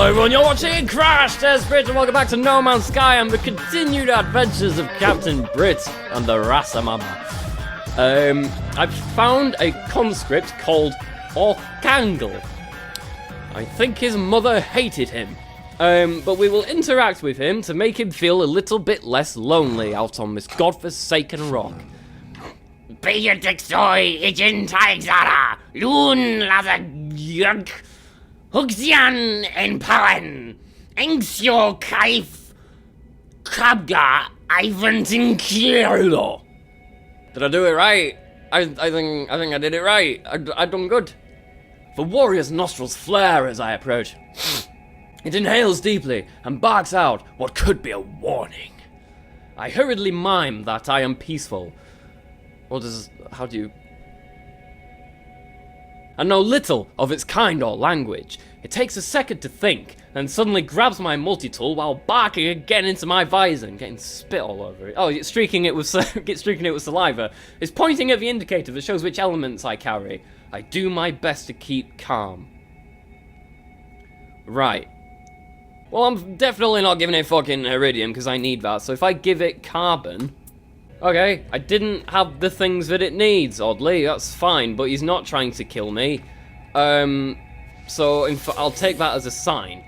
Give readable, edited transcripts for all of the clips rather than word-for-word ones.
Hello everyone, you're watching Crash Test Brit and welcome back to No Man's Sky and the continued adventures of Captain Brit and the Rasamama. I've found a conscript called ORCANGLE. I think his mother hated him. But we will interact with him to make him feel a little bit less lonely out on this godforsaken rock. Bejetexoi ijin taigzara, lun lazag Huxian en Pawen, Engsio Kaif Kabga Ivantinkilo. Did I do it right? I think I did it right. I done good. The warrior's nostrils flare as I approach. It inhales deeply and barks out what could be a warning. I hurriedly mime that I am peaceful. How do you... I know little of its kind or language. It takes a second to think, and suddenly grabs my multi-tool while barking again into my visor and getting spit all over it. Oh, it's streaking it with saliva. It's pointing at the indicator that shows which elements I carry. I do my best to keep calm. Right. Well, I'm definitely not giving it fucking iridium, because I need that. So if I give it carbon... Okay, I didn't have the things that it needs, oddly. That's fine, but he's not trying to kill me. So I'll take that as a sign.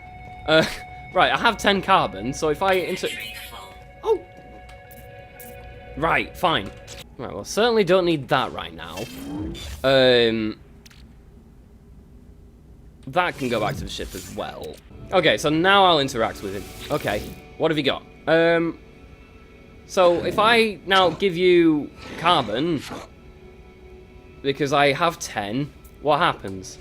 Right, I have 10 carbon, so if I Oh! Right, fine. Right, well, certainly don't need that right now. That can go back to the ship as well. Okay, so now I'll interact with him. Okay, what have you got? So if I now give you carbon, because I have 10, what happens?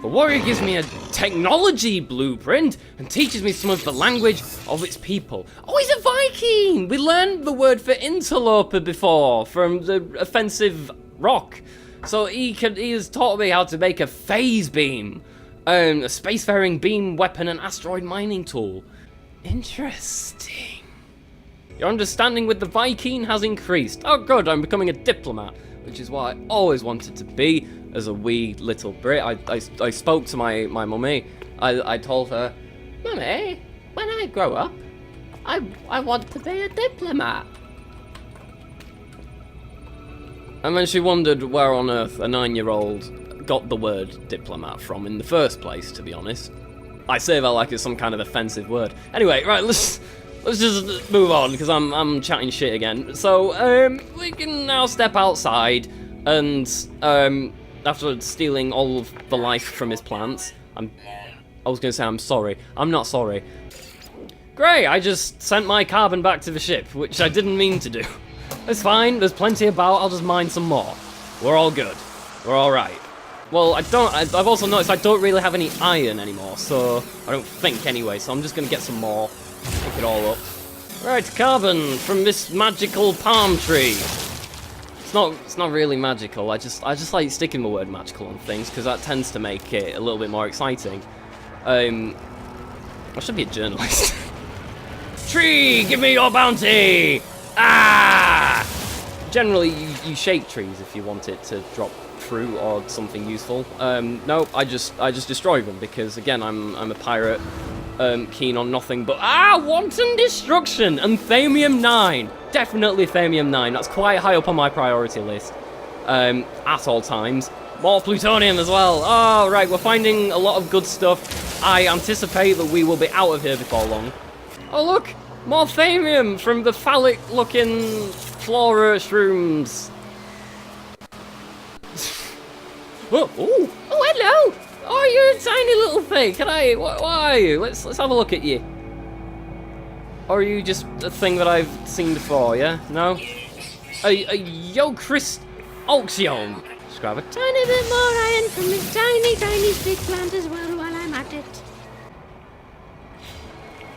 The warrior gives me a technology blueprint and teaches me some of the language of its people. Oh, he's a Viking! We learned the word for interloper before from the offensive rock. So he has taught me how to make a phase beam, a spacefaring beam weapon and asteroid mining tool. Interesting. Your understanding with the Viking has increased. Oh good, I'm becoming a diplomat, which is what I always wanted to be as a wee little Brit. I spoke to my mummy. I told her, Mummy, when I grow up, I want to be a diplomat. And then she wondered where on earth a 9-year-old got the word diplomat from in the first place, to be honest. I say that like it's some kind of offensive word. Anyway, right, let's just move on, because I'm chatting shit again. So, we can now step outside, and, after stealing all of the life from his plants, I was gonna say I'm sorry. I'm not sorry. Great, I just sent my carbon back to the ship, which I didn't mean to do. It's fine, there's plenty about, I'll just mine some more. We're all good. We're alright. Well, I've also noticed I don't really have any iron anymore, so I don't think anyway, so I'm just gonna get some more. Pick it all up. Right, carbon from this magical palm tree. It's not really magical. I just like sticking the word magical on things because that tends to make it a little bit more exciting. I should be a journalist. Tree, give me your bounty! Ah! Generally, you shake trees if you want it to drop fruit or something useful. No, I just destroy them because again, I'm a pirate. Keen on nothing but wanton destruction and Thamium 9. Definitely Thamium 9. That's quite high up on my priority list. At all times. More plutonium as well. Oh, right, we're finding a lot of good stuff. I anticipate that we will be out of here before long. Oh, look! More Thamium from the phallic-looking flora shrooms. Oh, hello! Oh, you're a tiny little thing. Can I? What are you? Let's have a look at you. Or are you just a thing that I've seen before? Yeah? No. Yo, Chris, Oxion. Just grab a Tiny bit more iron from this tiny stick plant as well while I'm at it.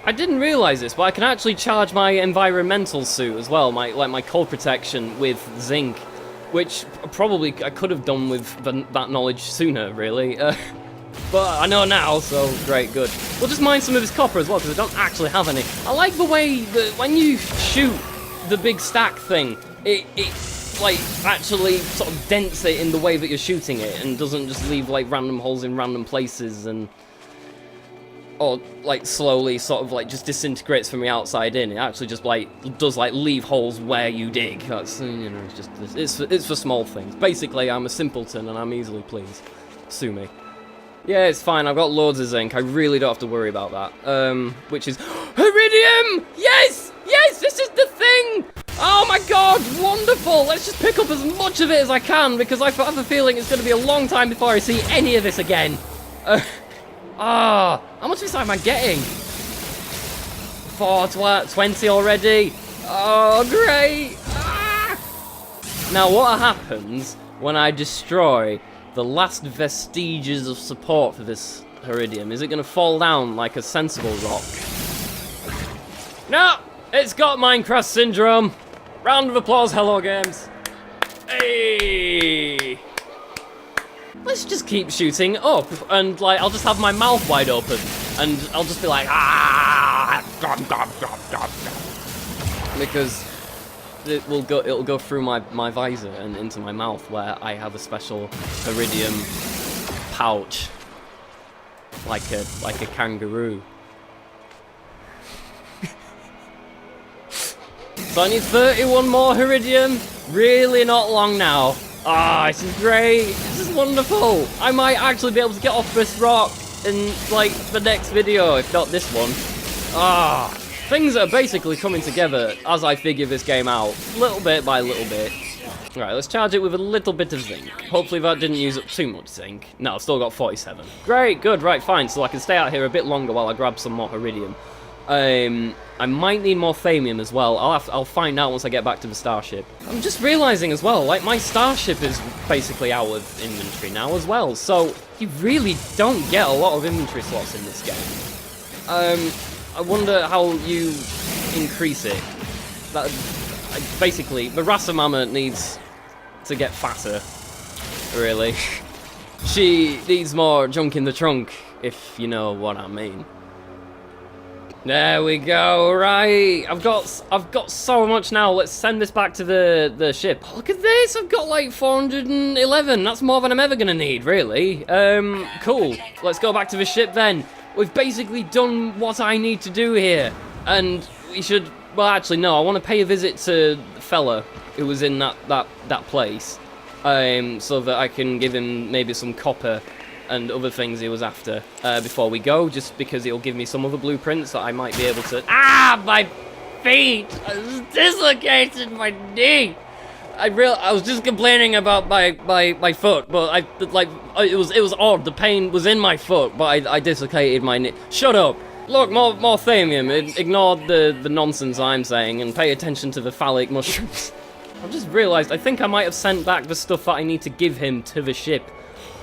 I didn't realise this, but I can actually charge my environmental suit as well, my cold protection with zinc. Which probably I could have done with that knowledge sooner, really. But I know now, so great, good. We'll just mine some of his copper as well, because I don't actually have any. I like the way that when you shoot the big stack thing, it like actually sort of dents it in the way that you're shooting it, and doesn't just leave like random holes in random places. And or like slowly sort of like just disintegrates from the outside in. It actually just like does like leave holes where you dig. That's, you know, it's for small things. Basically, I'm a simpleton and I'm easily pleased. Sue me. Yeah, it's fine. I've got loads of zinc. I really don't have to worry about that. Which is iridium. Yes, yes, this is the thing. Oh my god, wonderful. Let's just pick up as much of it as I can because I have a feeling it's going to be a long time before I see any of this again. How much of this am I getting? 420 already. Oh, great. Ah! Now, what happens when I destroy the last vestiges of support for this iridium? Is it going to fall down like a sensible rock? No, it's got Minecraft syndrome. Round of applause, hello games. Hey. Let's just keep shooting up, and like I'll just have my mouth wide open, and I'll just be like, because it'll go through my visor and into my mouth, where I have a special iridium pouch, like a kangaroo. So I need 31 more iridium. Really not long now. This is great. This is wonderful. I might actually be able to get off this rock in like the next video, if not this one. Things are basically coming together as I figure this game out, little bit by little bit. Right, let's charge it with a little bit of zinc. Hopefully that didn't use up too much zinc. No, I've still got 47. Great, good, right, fine. So I can stay out here a bit longer while I grab some more iridium. I might need more thamium as well. I'll find out once I get back to the starship. I'm just realizing as well, like my starship is basically out of inventory now as well. So you really don't get a lot of inventory slots in this game. I wonder how you increase it. Basically, the Rasamama needs to get fatter, really. She needs more junk in the trunk, if you know what I mean. There we go, right. I've got so much now. Let's send this back to the ship. Oh, look at this, I've got like 411. That's more than I'm ever gonna need, really. Cool. Let's go back to the ship then. We've basically done what I need to do here. And we should, well actually no, I want to pay a visit to the fella who was in that place. So that I can give him maybe some copper and other things he was after before we go, just because it'll give me some other blueprints that I might be able to... my feet! I just dislocated my knee! I was just complaining about my foot, but it was odd. The pain was in my foot, but I dislocated my knee. Shut up! Look, more thamium. Ignore the nonsense I'm saying and pay attention to the phallic mushrooms. I've just realised I think I might have sent back the stuff that I need to give him to the ship,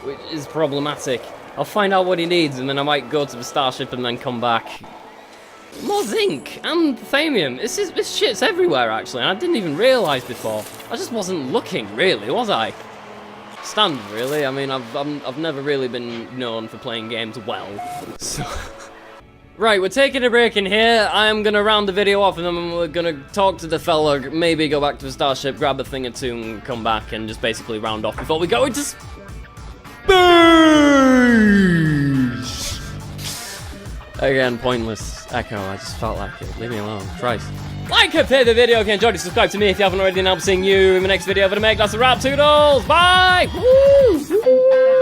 which is problematic. I'll find out what he needs, and then I might go to the starship and then come back. More zinc and thamium. This shit's everywhere, actually, and I didn't even realise before. I just wasn't looking, really, was I? Standard, really. I mean, I've never really been known for playing games well. So... Right, we're taking a break in here. I am going to round the video off, and then we're going to talk to the fella, maybe go back to the starship, grab a thing or two, and come back and just basically round off before we go into... Again, pointless echo. I just felt like it. Leave me alone. Christ. Like and share the video if you enjoyed it. Subscribe to me if you haven't already, and I'll be seeing you in the next video. For the make, that's a wrap. Toodles. Bye. Woo!